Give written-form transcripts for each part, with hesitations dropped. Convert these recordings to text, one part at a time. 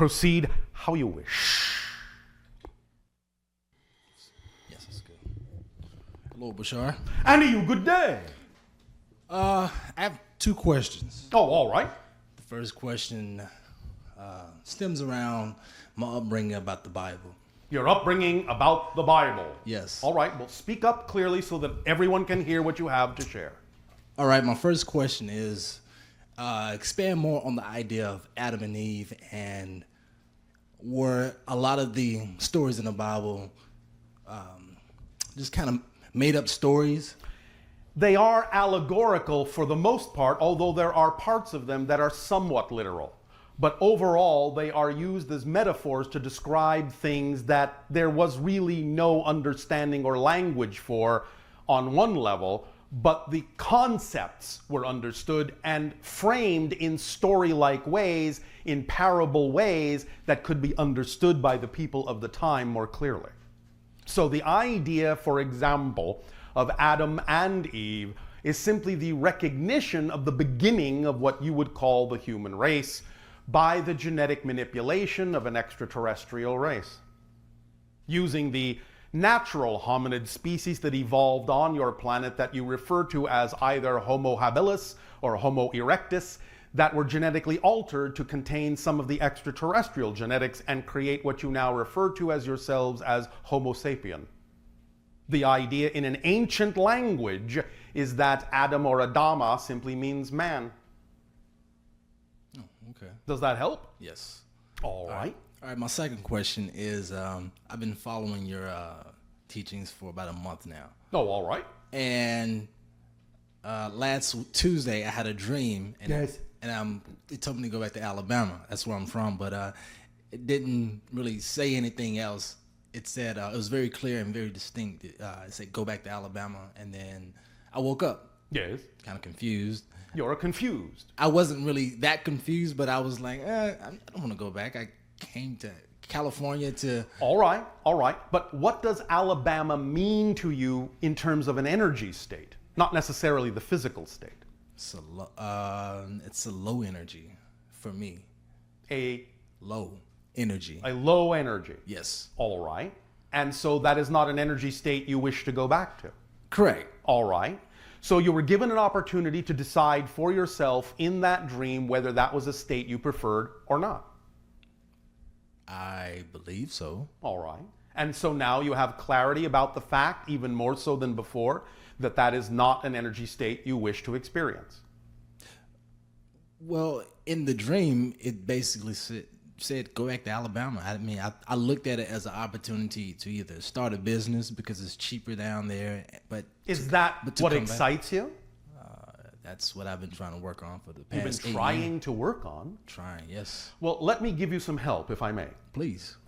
Proceed how you wish. Yes, that's good. Hello, Bashar. And to you, good day. I have two questions. Oh, all right. The first question stems around my upbringing about the Bible. Your upbringing about the Bible. Yes. All right, well, speak up clearly so that everyone can hear what you have to share. All right, my first question is expand more on the idea of Adam and Eve, and were a lot of the stories in the Bible just kind of made up stories? They are allegorical for the most part, although there are parts of them that are somewhat literal. But overall, they are used as metaphors to describe things that there was really no understanding or language for on one level, but the concepts were understood and framed in story-like ways, in parable ways that could be understood by the people of the time more clearly. So the idea, for example, of Adam and Eve is simply the recognition of the beginning of what you would call the human race by the genetic manipulation of an extraterrestrial race. Using the natural hominid species that evolved on your planet that you refer to as either Homo habilis or Homo erectus, that were genetically altered to contain some of the extraterrestrial genetics and create what you now refer to as yourselves as Homo sapien. The idea in an ancient language is that Adam or Adama simply means man. Oh, okay. Does that help? Yes. All right. All right, my second question is I've been following your teachings for about a month now. Oh, all right. And last Tuesday I had a dream, and it told me to go back to Alabama. That's where I'm from, but it didn't really say anything else. It said it was very clear and very distinct. It said go back to Alabama, and then I woke up. Yes. Kind of confused. You're confused. I wasn't really that confused, but I was like, I don't want to go back. I came to California to... All right. But what does Alabama mean to you in terms of an energy state? Not necessarily the physical state. It's a low energy for me. A low energy. A low energy. Yes. All right. And so that is not an energy state you wish to go back to. Correct. All right. So you were given an opportunity to decide for yourself in that dream whether that was a state you preferred or not. I believe so. All right. And so now you have clarity about the fact, even more so than before, that that is not an energy state you wish to experience. Well, in the dream, it basically said go back to Alabama. I mean, I looked at it as an opportunity to either start a business because it's cheaper down there, but is that what excites you? That's what I've been trying to work on for the past 8 years. You've been trying to work on? Trying, yes. Well, let me give you some help, if I may. Please.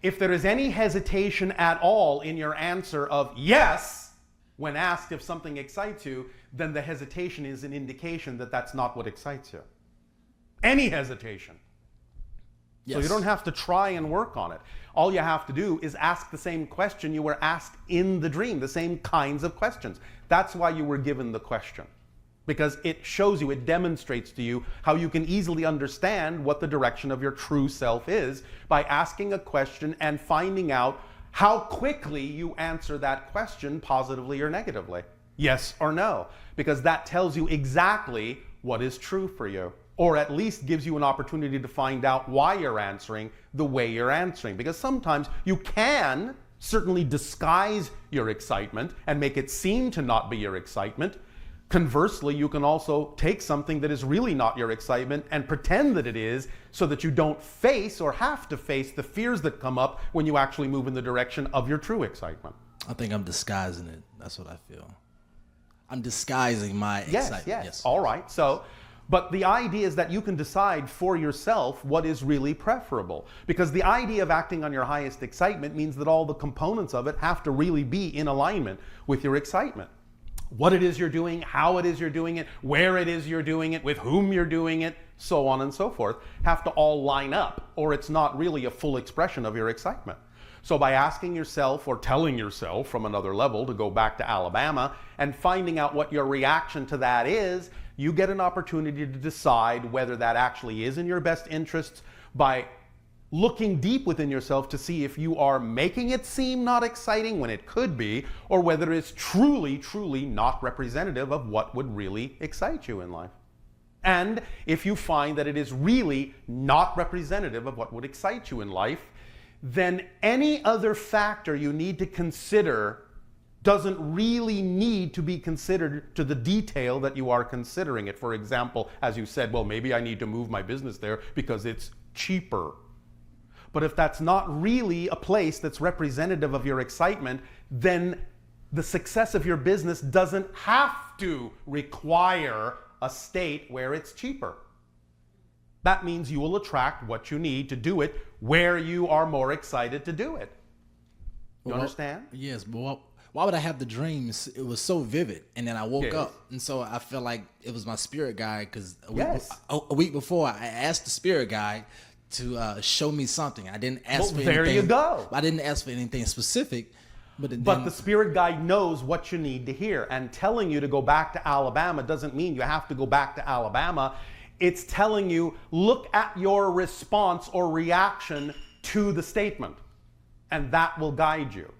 If there is any hesitation at all in your answer of yes, when asked if something excites you, then the hesitation is an indication that that's not what excites you. Any hesitation. Yes. So you don't have to try and work on it. All you have to do is ask the same question you were asked in the dream, the same kinds of questions. That's why you were given the question. Because it shows you, it demonstrates to you how you can easily understand what the direction of your true self is by asking a question and finding out how quickly you answer that question positively or negatively. Yes or no. Because that tells you exactly what is true for you. Or at least gives you an opportunity to find out why you're answering the way you're answering. Because sometimes you can certainly disguise your excitement and make it seem to not be your excitement. Conversely, you can also take something that is really not your excitement and pretend that it is, so that you don't face or have to face the fears that come up when you actually move in the direction of your true excitement. I think I'm disguising it. That's what I feel. I'm disguising my excitement. Yes. All right. So, but the idea is that you can decide for yourself what is really preferable. Because the idea of acting on your highest excitement means that all the components of it have to really be in alignment with your excitement. What it is you're doing, how it is you're doing it, where it is you're doing it, with whom you're doing it, so on and so forth, have to all line up, or it's not really a full expression of your excitement. So by asking yourself or telling yourself from another level to go back to Alabama and finding out what your reaction to that is, you get an opportunity to decide whether that actually is in your best interests by looking deep within yourself to see if you are making it seem not exciting when it could be, or whether it's truly, truly not representative of what would really excite you in life. And if you find that it is really not representative of what would excite you in life, then any other factor you need to consider doesn't really need to be considered to the detail that you are considering it. For example, as you said, well, maybe I need to move my business there because it's cheaper. But if that's not really a place that's representative of your excitement, then the success of your business doesn't have to require a state where it's cheaper. That means you will attract what you need to do it where you are more excited to do it. You understand? Yes, but why would I have the dreams? It was so vivid, and then I woke up, and so I felt like it was my spirit guide, because a week before I asked the spirit guide to show me something. I didn't ask for anything. There you go. I didn't ask for anything specific. But the spirit guide knows what you need to hear, and telling you to go back to Alabama doesn't mean you have to go back to Alabama. It's telling you, look at your response or reaction to the statement, and that will guide you.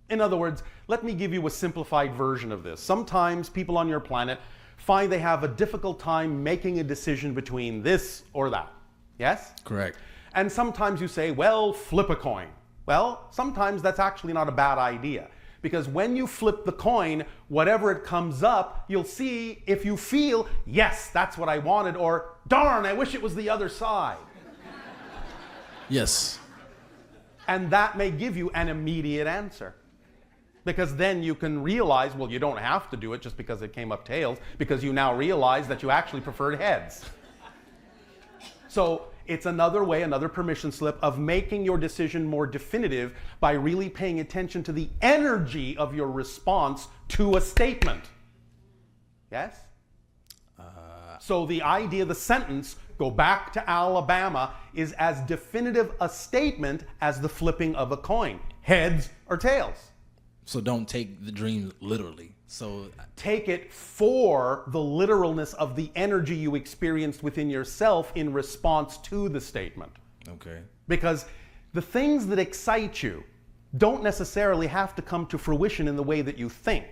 In other words, let me give you a simplified version of this. Sometimes people on your planet find they have a difficult time making a decision between this or that. Yes? Correct. And sometimes you say, well, flip a coin. Well, sometimes that's actually not a bad idea, because when you flip the coin, whatever it comes up, you'll see if you feel, yes, that's what I wanted, or darn, I wish it was the other side. Yes. And that may give you an immediate answer, because then you can realize, well, you don't have to do it just because it came up tails, because you now realize that you actually preferred heads. So it's another way, another permission slip of making your decision more definitive by really paying attention to the energy of your response to a statement. Yes? So the idea, the sentence, go back to Alabama, is as definitive a statement as the flipping of a coin. Heads or tails. So don't take the dream literally. So take it for the literalness of the energy you experienced within yourself in response to the statement. Okay. Because the things that excite you don't necessarily have to come to fruition in the way that you think.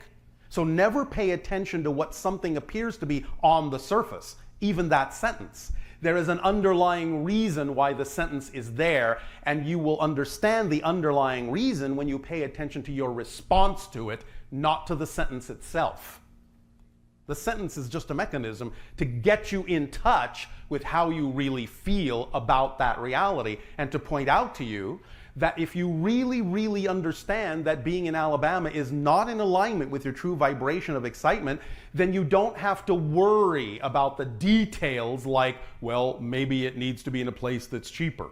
So never pay attention to what something appears to be on the surface, even that sentence. There is an underlying reason why the sentence is there, and you will understand the underlying reason when you pay attention to your response to it, not to the sentence itself. The sentence is just a mechanism to get you in touch with how you really feel about that reality, and to point out to you that if you really, really understand that being in Alabama is not in alignment with your true vibration of excitement, then you don't have to worry about the details like, well, maybe it needs to be in a place that's cheaper.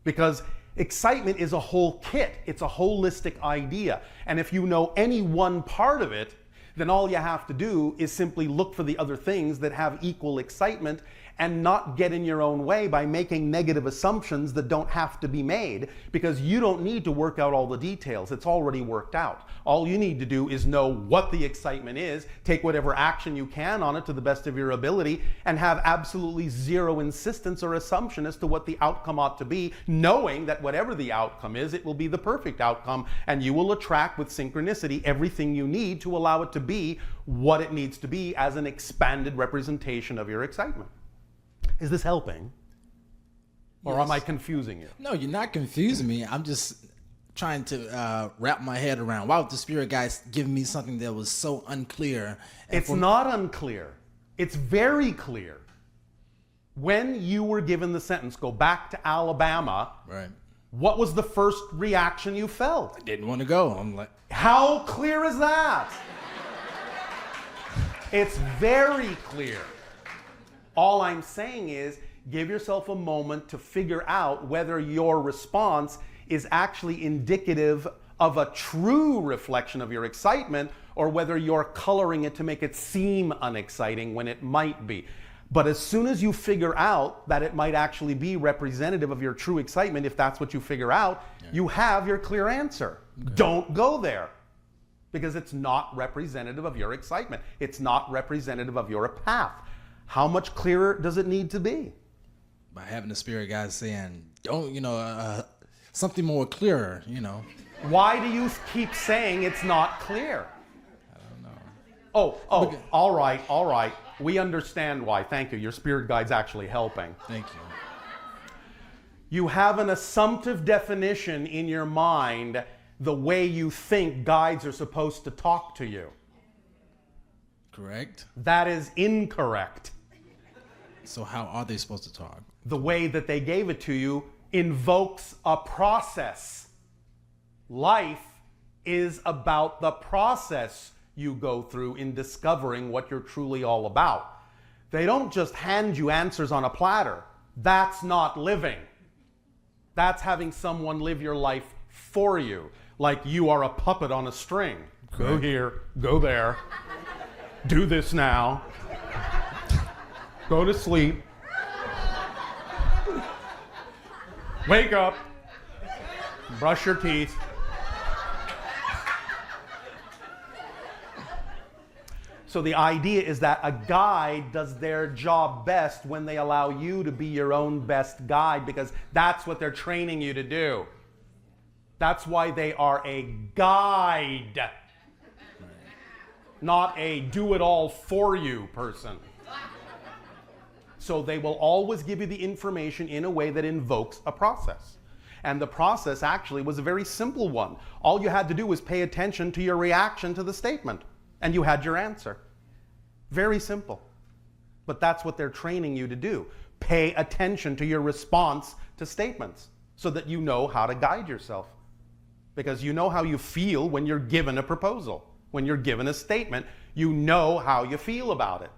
Because excitement is a whole kit. It's a holistic idea. And if you know any one part of it, then all you have to do is simply look for the other things that have equal excitement, and not get in your own way by making negative assumptions that don't have to be made, because you don't need to work out all the details. It's already worked out. All you need to do is know what the excitement is, take whatever action you can on it to the best of your ability, and have absolutely zero insistence or assumption as to what the outcome ought to be, knowing that whatever the outcome is, it will be the perfect outcome, and you will attract with synchronicity everything you need to allow it to be what it needs to be as an expanded representation of your excitement. Is this helping? Or Yes. am I confusing you? No, you're not confusing me. I'm just trying to wrap my head around. Why would the spirit guys give me something that was so unclear? It's not unclear. It's very clear. When you were given the sentence, go back to Alabama, Right. what was the first reaction you felt? I didn't want to go. I'm like, How clear is that? It's very clear. All I'm saying is, give yourself a moment to figure out whether your response is actually indicative of a true reflection of your excitement, or whether you're coloring it to make it seem unexciting when it might be. But as soon as you figure out that it might actually be representative of your true excitement, if that's what you figure out, you have your clear answer. Okay. Don't go there, because it's not representative of your excitement. It's not representative of your path. How much clearer does it need to be? by having the spirit guide saying, don't, something more clearer, Why do you keep saying it's not clear? I don't know. Oh, all right. We understand why. Thank you. Your spirit guide's actually helping. Thank you. You have an assumptive definition in your mind the way you think guides are supposed to talk to you. Correct. That is incorrect. So how are they supposed to talk? The way that they gave it to you invokes a process. Life is about the process you go through in discovering what you're truly all about. They don't just hand you answers on a platter. That's not living. That's having someone live your life for you, like you are a puppet on a string. Go here, go there, do this now, go to sleep, wake up, brush your teeth. So the idea is that a guide does their job best when they allow you to be your own best guide, because that's what they're training you to do. That's why they are a guide, not a do-it-all-for-you person. So they will always give you the information in a way that invokes a process. And the process actually was a very simple one. All you had to do was pay attention to your reaction to the statement, and you had your answer. Very simple. But that's what they're training you to do. Pay attention to your response to statements so that you know how to guide yourself. Because you know how you feel when you're given a proposal. When you're given a statement, you know how you feel about it.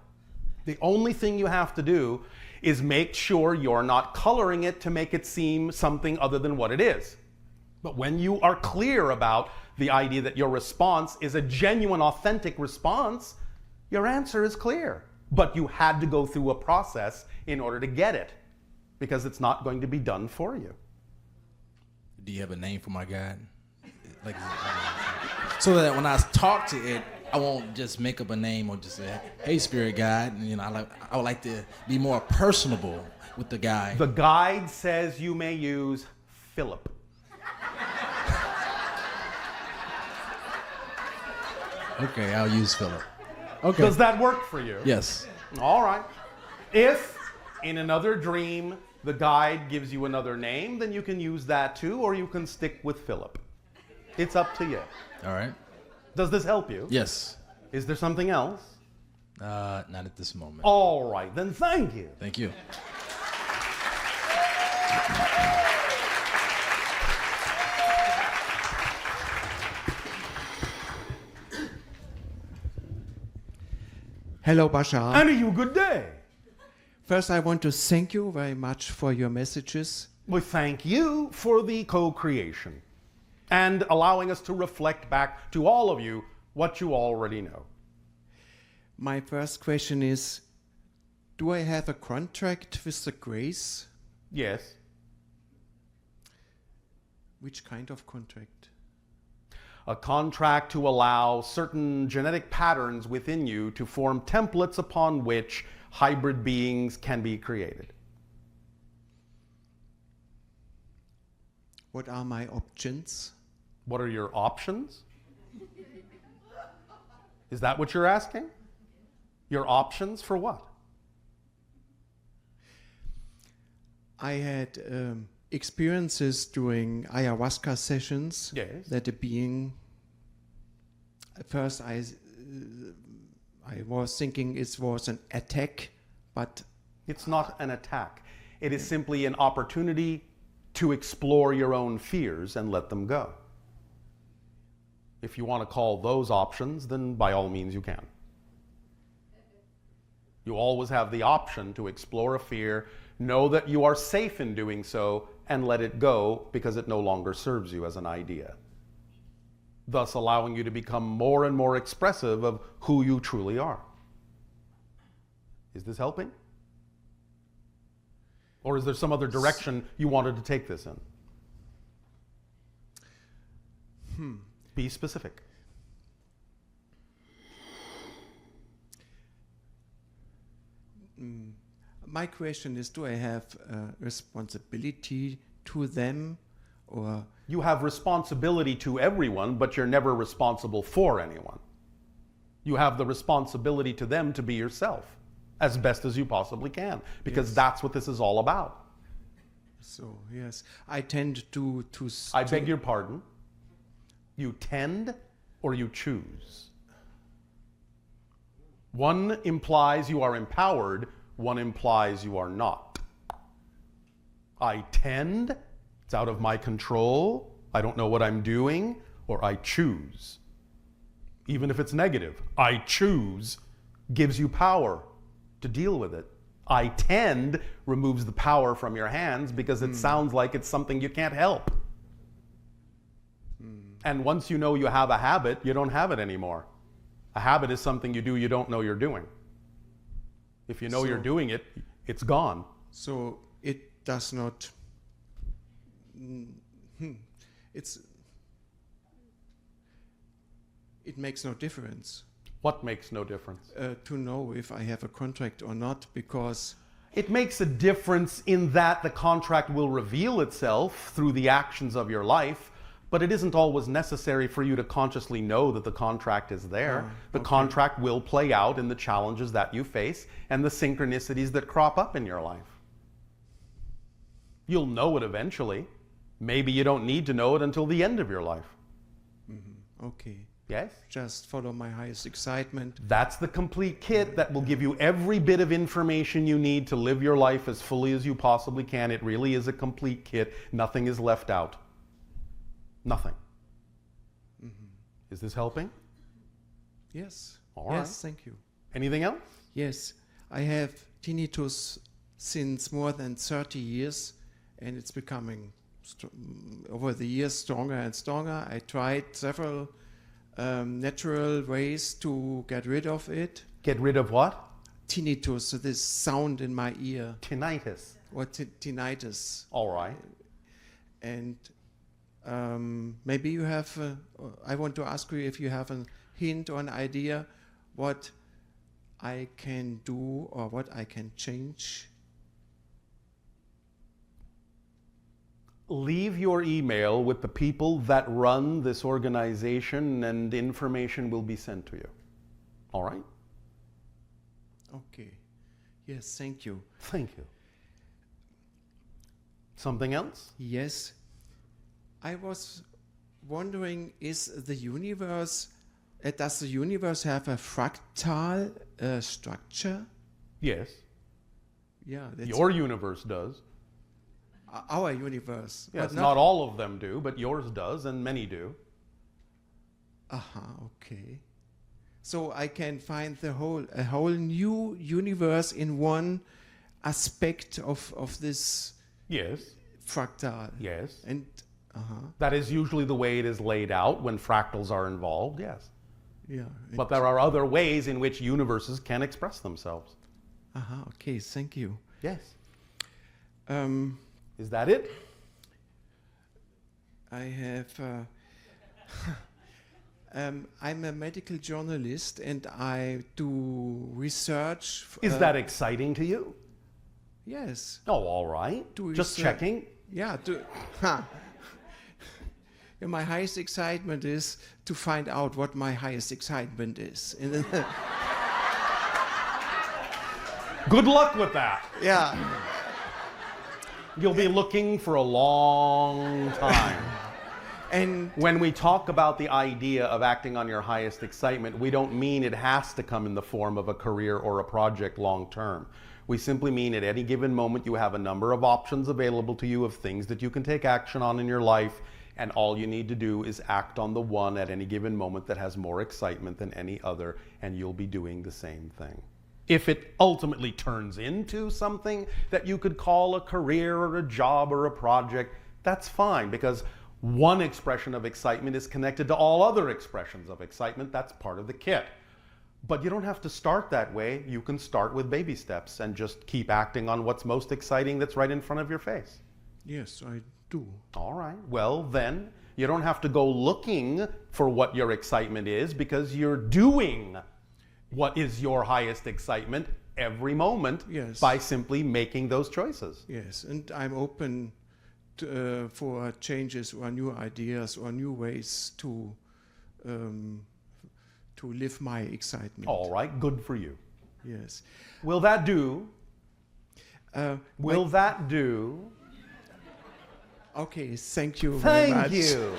The only thing you have to do is make sure you're not coloring it to make it seem something other than what it is. But when you are clear about the idea that your response is a genuine, authentic response, your answer is clear. But you had to go through a process in order to get it, because it's not going to be done for you. Do you have a name for my guide? Like, so that when I talk to it, I won't just make up a name or just say, "Hey, spirit guide." And, I would like to be more personable with the guide. The guide says you may use Philip. Okay, I'll use Philip. Okay. Does that work for you? Yes. All right. If in another dream the guide gives you another name, then you can use that too, or you can stick with Philip. It's up to you. All right. Does this help you? Yes. Is there something else? Not at this moment. All right, then thank you. Thank you. Hello, Bashar. And you good day. First, I want to thank you very much for your messages. We thank you for the co-creation and allowing us to reflect back to all of you what you already know. My first question is, do I have a contract with the grace? Yes. Which kind of contract? A contract to allow certain genetic patterns within you to form templates upon which hybrid beings can be created. What are my options? What are your options? Is that what you're asking? Your options for what? I had experiences during ayahuasca sessions. Yes. That a being, at first I was thinking it was an attack, but It's not an attack. It is simply an opportunity to explore your own fears and let them go. If you want to call those options, then by all means you can. You always have the option to explore a fear, know that you are safe in doing so, and let it go because it no longer serves you as an idea, thus allowing you to become more and more expressive of who you truly are. Is this helping? Or is there some other direction you wanted to take this in? Be specific. my question is, do I have responsibility to them, or You have responsibility to everyone, but you're never responsible for anyone. You have the responsibility to them to be yourself as best as you possibly can, because Yes. that's what this is all about. so? Yes, I tend to. I beg your pardon. You tend or you choose? One implies you are empowered, one implies you are not. I tend, it's out of my control, I don't know what I'm doing, or I choose. Even if it's negative, I choose gives you power to deal with it. I tend removes the power from your hands because it sounds like it's something you can't help. And once you know you have a habit, you don't have it anymore. A habit is something you do you don't know you're doing. If you know you're doing it, it's gone. So it does not. It makes no difference What makes no difference? to know if I have a contract or not, because It makes a difference in that the contract will reveal itself through the actions of your life, but it isn't always necessary for you to consciously know that the contract is there. The contract will play out in the challenges that you face and the synchronicities that crop up in your life. You'll know it eventually. Maybe you don't need to know it until the end of your life. okay, Yes? just follow my highest excitement. That's the complete kit that will give you every bit of information you need to live your life as fully as you possibly can. It really is a complete kit. Nothing is left out. Nothing. Is this helping? Yes. All right. Yes, thank you. Anything else? Yes, I have tinnitus since more than 30 years, and it's becoming over the years stronger and stronger. I tried several natural ways to get rid of it. Get rid of what? Tinnitus, so this sound in my ear, Tinnitus. or tinnitus. All right. And maybe you have, I want to ask you if you have a hint or an idea what I can do or what I can change. Leave your email with the people that run this organization and information will be sent to you. All right? Okay. Yes, thank you. Thank you. Something else? Yes. I was wondering, is the universe, does the universe have a fractal structure? Yes. Yeah, that's Your universe does. our universe. Yes, but not all of them do, but yours does, and many do. Okay. So I can find a whole new universe in one aspect of this Yes. fractal. Yes. And That is usually the way it is laid out when fractals are involved, yes. yeah. But there are other ways in which universes can express themselves. Okay, thank you. Yes. Um, Is that it? I have. I'm a medical journalist and I do research. Is that exciting to you? Yes. Oh, all right. Do Just research. checking. Yeah. Yeah, my highest excitement is to find out what my highest excitement is. Good luck with that. Yeah. You'll be looking for a long time. And When we talk about the idea of acting on your highest excitement, we don't mean it has to come in the form of a career or a project long term. We simply mean at any given moment you have a number of options available to you of things that you can take action on in your life, and all you need to do is act on the one at any given moment that has more excitement than any other, and you'll be doing the same thing. If it ultimately turns into something that you could call a career or a job or a project, that's fine, because one expression of excitement is connected to all other expressions of excitement. That's part of the kit. But you don't have to start that way. You can start with baby steps and just keep acting on what's most exciting that's right in front of your face. yes, I do. All right. Well, then you don't have to go looking for what your excitement is, because you're doing what is your highest excitement every moment Yes. by simply making those choices. Yes, and I'm open to, for changes or new ideas or new ways to live my excitement. All right, good for you. Yes. Will that do? Will that do? Okay, thank you very much. Thank you.